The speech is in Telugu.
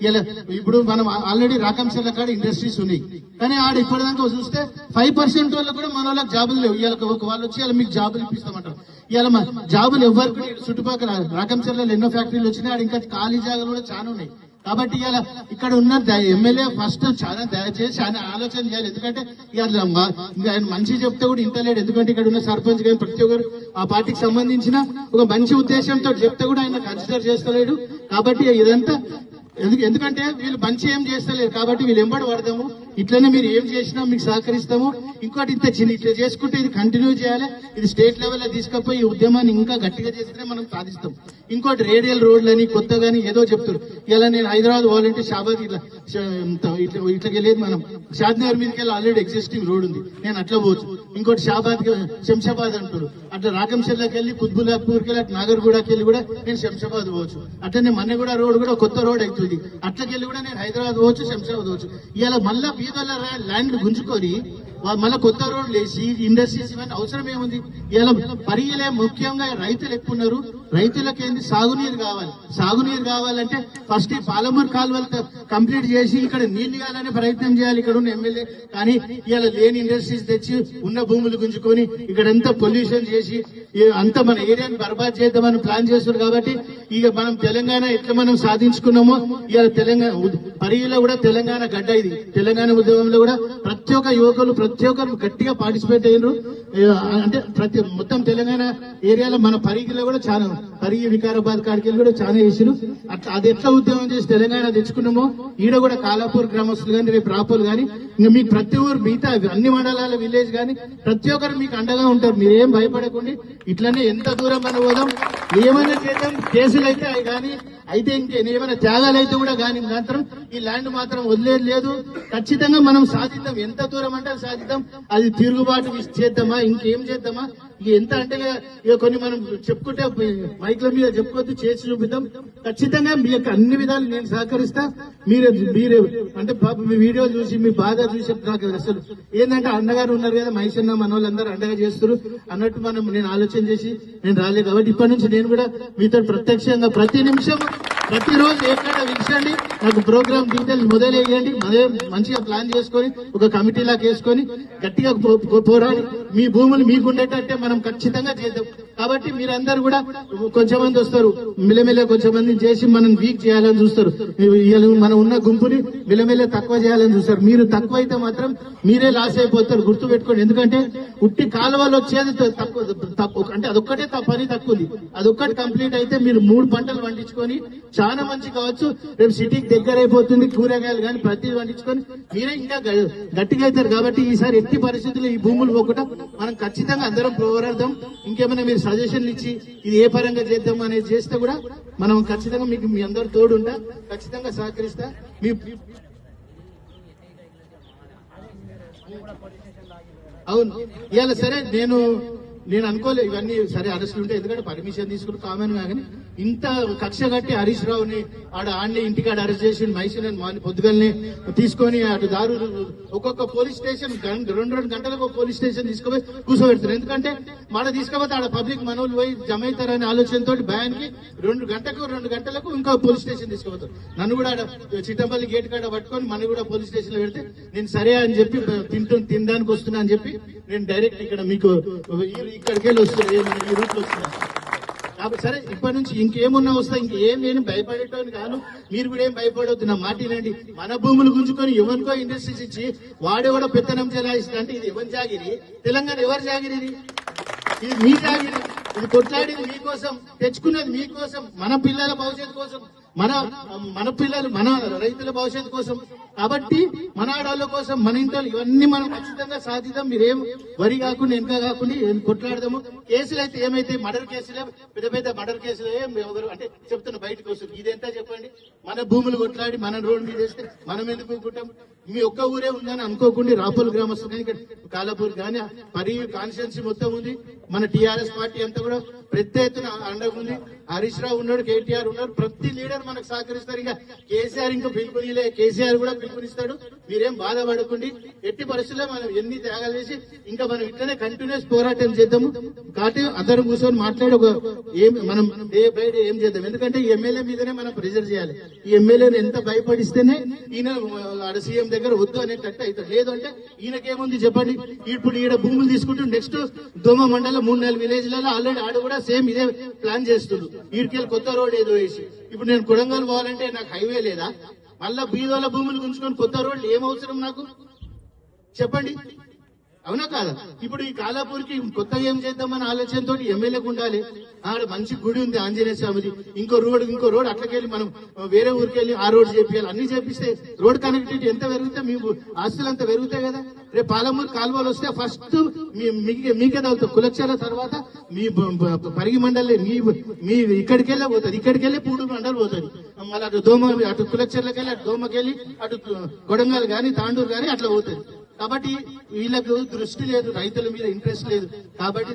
ఇలా ఇప్పుడు మనం ఆల్రెడీ రాకంశర్ల కాడ ఇండస్ట్రీస్ ఉన్నాయి, కానీ ఆడ ఇప్పటిదాకా చూస్తే 5% వాళ్ళు కూడా మన వాళ్ళకి జాబులు లేవు. ఇవాళ వాళ్ళు వచ్చి ఇలా మీకు జాబులు ఇప్పిస్తామంటారు. ఇవాళ జాబులు ఎవరికి చుట్టుపక్కల రాకంశర్లలో ఎన్నో ఫ్యాక్టరీలు వచ్చినాయి, ఆడ ఇంకా ఖాళీ జాగాలు కూడా చాలా ఉన్నాయి. కాబట్టి ఇవాళ ఇక్కడ ఉన్న ఎమ్మెల్యే ఫస్ట్ చాలా దయచేసి చాలా ఆలోచన చేయాలి. ఎందుకంటే ఆయన మంచి చెప్తే కూడా ఇంటలేడు. ఎందుకంటే ఇక్కడ ఉన్న సర్పంచ్ కానీ ప్రతి ఒక్కరు ఆ పార్టీకి సంబంధించిన ఒక మంచి ఉద్దేశంతో చెప్తే కూడా ఆయన కన్సిడర్ చేస్తలేడు. కాబట్టి ఇదంతా ఎందుకంటే వీళ్ళు మంచి ఏం చేస్తలేరు, కాబట్టి వీళ్ళు ఎంబడి పడదాము. ఇట్లనే మీరు ఏం చేసినా మీకు సహకరిస్తాము. ఇంకోటి ఇట్లా చేసుకుంటే ఇది కంటిన్యూ చేయాలి. ఇది స్టేట్ లెవెల్లో తీసుకుపోయి ఈ ఉద్యమాన్ని ఇంకా గట్టిగా చేస్తేనే మనం సాధిస్తాం. ఇంకోటి రేడియల్ రోడ్లని కొత్తగాని ఏదో చెప్తారు. ఇలా నేను హైదరాబాద్ పోవాలంటే షాబాద్ ఇట్లా వెళ్ళేది మనం షాద్నగర్ మీదకి వెళ్ళి ఆల్రెడీ ఎగ్జిస్టింగ్ రోడ్ ఉంది, నేను అట్లా పోవచ్చు. ఇంకోటి షాబాద్ శంషాబాద్ అంటారు, అట్లా రాకంశర్లకి వెళ్ళి కుత్బుల్లాపూర్కి వెళ్ళి నాగర్గూడకి వెళ్ళి కూడా నేను శంషాబాద్ పోవచ్చు. అట్లనే మన్నెగూడ రోడ్ కూడా కొత్త రోడ్ అవుతుంది, అట్లకెళ్ళి కూడా నేను హైదరాబాద్ పోవచ్చు, శంషాబాద్ పోవచ్చు. ఇలా మళ్ళా బీదల ల్యాండ్ గుంజుకొని మళ్ళీ కొత్త రోడ్లు వేసి ఇండస్ట్రీస్ ఇవన్నీ అవసరం ఏముంది? ఇలా పరిగలే ముఖ్యంగా రైతులు ఎక్కువ ఉన్నారు. రైతులకు ఏంది సాగునీరు కావాలి. సాగునీరు కావాలంటే ఫస్ట్ ఈ పాలమూరు కాలువలు కంప్లీట్ చేసి ఇక్కడ నీళ్లు ఇవ్వాలనే ప్రయత్నం చేయాలి ఇక్కడ ఉన్న ఎమ్మెల్యే. కానీ ఇలా లేని ఇండస్ట్రీస్ తెచ్చి ఉన్న భూములు గుంజుకొని ఇక్కడంతా పొల్యూషన్ చేసి అంతా మన ఏరియాని బర్బాద్ చేద్దామని ప్లాన్ చేస్తున్నారు. కాబట్టి ఇక మనం తెలంగాణ ఎట్లా మనం సాధించుకున్నామో ఇలా తెలంగాణ పరిగిలో కూడా తెలంగాణ గడ్డ ఇది. తెలంగాణ ఉద్యమంలో కూడా ప్రతి ఒక్క యువకులు ప్రతి ఒక్కరు గట్టిగా పార్టిసిపేట్ అయ్యారు. అంటే మొత్తం తెలంగాణ ఏరియాలో మన పరిగిలో కూడా చాలా పరిగి వికారాబాద్ కాడికి కూడా చాలా చేసిరు. అట్లా అది ఎట్లా ఉద్యమం చేసి తెలంగాణ తెచ్చుకున్నామో ఈడ కూడా కాలాపూర్ గ్రామస్తులు కానీ రేపు రాపోలు కానీ ఇంకా మీకు ప్రతి ఊరు మిగతా అన్ని మండలాల విలేజ్ కానీ ప్రతి ఒక్కరు మీకు అండగా ఉంటారు. మీరేం భయపడకండి. ఇట్లనే ఎంత దూరం మనం పోదాం, ఏమైనా చేద్దాం. కేసులు అయితే అవి కానీ అయితే ఇంకేమైనా త్యాగాలు అయితే కూడా కానీ మాత్రం ఈ ల్యాండ్ మాత్రం వదిలేదు లేదు. ఖచ్చితంగా మనం సాధిద్దాం. ఎంత దూరం అంటే సాధిద్దాం. అది తిరుగుబాటు చేద్దామా ఇంకేం చేద్దామా ఎంత అంటే ఇక కొన్ని మనం చెప్పుకుంటే మైక్ల మీద చెప్పుకోవద్దు, చేసి చూపిద్దాం. ఖచ్చితంగా మీ యొక్క అన్ని విధాలు నేను సహకరిస్తా. మీరే అంటే మీ వీడియోలు చూసి మీ బాధ చూసి నాకు అసలు ఏంటంటే అన్నగారు ఉన్నారు కదా మహేషన్న మన వాళ్ళందరూ అండగా చేస్తారు అన్నట్టు నేను ఆలోచన చేసి నేను రాలేదు. కాబట్టి ఇప్పటి నుంచి నేను కూడా మీతో ప్రత్యక్షంగా ప్రతి నిమిషం ప్రతిరోజు ఎక్కడ పిలిచండి, నాకు ప్రోగ్రామ్ డీటెయిల్స్ మొదలయ్యండి. అదే మంచిగా ప్లాన్ చేసుకొని ఒక కమిటీ లాగా వేసుకొని గట్టిగా పోరాడి మీ భూములు మీకుండేటట్టే మనం ఖచ్చితంగా చేద్దాం. కాబట్టి మీరందరూ కూడా కొంచెం మంది వస్తారు, మిలమిల కొంచెం మంది చేసి మనం వీక్ చేయాలని చూస్తారు. మనం ఉన్న గుంపుని మిలమిల తక్కువ చేయాలని చూస్తారు. మీరు తక్కువ అయితే మాత్రం మీరే లాస్ అయిపోతారు, గుర్తు పెట్టుకోండి. ఎందుకంటే ఉట్టి కాలువలు వచ్చేది తక్కువ అంటే అదొక్కటే పని తక్కువ ఉంది. అదొక్కటి కంప్లీట్ అయితే మీరు 3 పంటలు పండించుకొని చాలా మంచి కావచ్చు. రేపు సిటీకి దగ్గర అయిపోతుంది, కూరగాయలు కానీ ప్రతి పండించుకొని మీరే ఇంకా గట్టిగా అవుతారు. కాబట్టి ఈసారి ఎట్టి పరిస్థితుల్లో ఈ భూములు పోకుండా మనం ఖచ్చితంగా అందరం పోరాడదాం. ఇంకేమైనా మీరు సజెషన్లు ఇచ్చి ఇది ఏ పరంగా చేద్దాం అనేది చేస్తే కూడా మనం ఖచ్చితంగా మీకు మీ అందరు తోడుంటా, ఖచ్చితంగా సహకరిస్తా. మీ అవును ఇవాళ సరే నేను అనుకోలేదు ఇవన్నీ సరే అరెస్టులు ఉంటాయి, ఎందుకంటే పర్మిషన్ తీసుకుని కామన్ గా. కానీ ఇంత కక్ష కట్టి హరీష్ రావుని ఆడని ఇంటికాడ అరెస్ట్ చేసి మైసూర్ పొద్దుగల్ని తీసుకొని అటు దారు ఒక్కొక్క పోలీస్ స్టేషన్ 2 గంటలకు ఒక పోలీస్ స్టేషన్ తీసుకుపోయి కూర్చోబెడతారు. ఎందుకంటే మన తీసుకుపోతే ఆడ పబ్లిక్ మనోళ్ళు పోయి జమ అవుతారనే ఆలోచనతో భయానికి 2 గంటలకు ఇంకో పోలీస్ స్టేషన్ తీసుకుపోతారు. నన్ను కూడా చిట్టంపల్లి గేట్ కాడ పట్టుకొని మన కూడా పోలీస్ స్టేషన్ లో పెడితే నేను సరే అని చెప్పి తినడానికి వస్తున్నా అని చెప్పి నేను డైరెక్ట్ ఇక్కడ మీకు ఇక్కడికి వెళ్ళి వస్తున్నా, ఈ రూట్ లో వస్తున్నా. కాబట్టి సరే ఇప్పటి నుంచి ఇంకేమున్నా వస్తా, ఇంకేం నేను భయపడేటోని కాను. మీరు కూడా ఏం భయపడవద్దు, నా మాట వినండి. మన భూములు గుంజుకొని ఎవరికో ఇండస్ట్రీస్ ఇచ్చి వాడే కూడా పెత్తనం చెలాయిస్తా అంటే ఇది ఎవరి జాగిరి? తెలంగాణ ఎవరి జాగిరి? ఇది మీ జాగిరి. ఇది కొట్లాడేది మీకోసం, తెచ్చుకున్నది మీకోసం, మన పిల్లల భవిష్యత్తు కోసం, మన పిల్లలు మన రైతుల భవిష్యత్తు కోసం. కాబట్టి మన ఆడవాళ్ళ కోసం, మన ఇంట్లో ఇవన్నీ మనం ఖచ్చితంగా సాధిద్దాం. మీరేం వరి కాకుండా వెనక కాకుండా కొట్లాడదాము. కేసులు అయితే ఏమైతే మర్డర్ కేసులే, పెద్ద మర్డర్ కేసులు ఎవరు అంటే చెప్తున్న బయటకు వస్తుంది. ఇదెంతా చెప్పండి? మన భూములు కొట్లాడి మన రోడ్డు మీద వేస్తే మనం ఎందుకు ఊరుకుంటాం? మీ ఒక్క ఊరే ఉందని అనుకోకుండా రాపోల్ గ్రామస్తులు కానీ ఇక్కడ కాలాపూర్ కానీ పరి కాన్స్టిట్యున్సీ మొత్తం ఉంది. మన టీఆర్ఎస్ పార్టీ అంతా కూడా పెద్ద ఎత్తున అండగా ఉంది. హరీష్ రావు ఉన్నాడు, కేటీఆర్ ఉన్నారు, ప్రతి లీడర్ మనకు సహకరిస్తారు. ఇంకా కేసీఆర్ ఇంకా పిలుపునిలే, కేసీఆర్ కూడా పిలుపునిస్తాడు. మీరేం బాధపడకండి. ఎట్టి పరిస్థితుల్లో మనం ఎన్ని త్యాగాలు చేసి ఇంకా మనం ఇట్లనే కంటిన్యూస్ పోరాటం చేద్దాము. కాబట్టి అందరం కూర్చొని మాట్లాడి మనం డే బై డే ఏం చేద్దాం. ఎందుకంటే ఈ ఎమ్మెల్యే మీదనే మనం ప్రెజర్ చేయాలి. ఈ ఎమ్మెల్యేని ఎంత భయపడిస్తేనే ఈయన ఆడ సీఎం దగ్గర వద్దు అనేటట్టు అవుతాడు. లేదు అంటే ఈయనకేముంది చెప్పండి. ఇప్పుడు ఈడ భూములు తీసుకుంటూ నెక్స్ట్ దోమ మండలం 3-4 విలేజ్లలో ఆల్రెడీ ఆడ కూడా సేమ్ ఇదే ప్లాన్ చేస్తుండ్రు. ఈడికెళ్ళి కొత్త రోడ్ ఏదో వేసి ఇప్పుడు నేను కొడంగల్ పోవాలంటే నాకు హైవే లేదా? మళ్ళా బీదోల భూములు గుంజుకొని కొత్త రోడ్లు ఏం అవసరం నాకు చెప్పండి, అవునా కాదా? ఇప్పుడు ఈ కాలాపూర్కి కొత్తగా ఏం చేద్దామని ఆలోచనతో ఎమ్మెల్యేకు ఉండాలి. ఆడ మంచి గుడి ఉంది ఆంజనేయ స్వామిది, ఇంకో రోడ్ అట్లకెళ్ళి మనం వేరే ఊరికి వెళ్ళి ఆ రోడ్ చేపియాలి. అన్ని చేపిస్తే రోడ్ కనెక్టివిటీ ఎంత పెరిగితే మీ ఆస్తులు అంత పెరుగుతాయి కదా. రేపు పాలమూరు కాలువలు వస్తే ఫస్ట్ మీకే తగ్గుతుంది. కులక్షల తర్వాత మీ పరిగి మండలి మీ ఇక్కడికి వెళ్ళే పోతుంది, ఇక్కడికి వెళ్ళి పూడూరు మండలి పోతుంది. మళ్ళీ అటు కులక్షర్లకి వెళ్ళి అటు దోమకెళ్ళి అటు కొడంగల్ గాని తాండూరు గాని అట్లా పోతుంది. కాబట్టి వీళ్ళకు దృష్టి లేదు, రైతుల మీద ఇంట్రెస్ట్ లేదు. కాబట్టి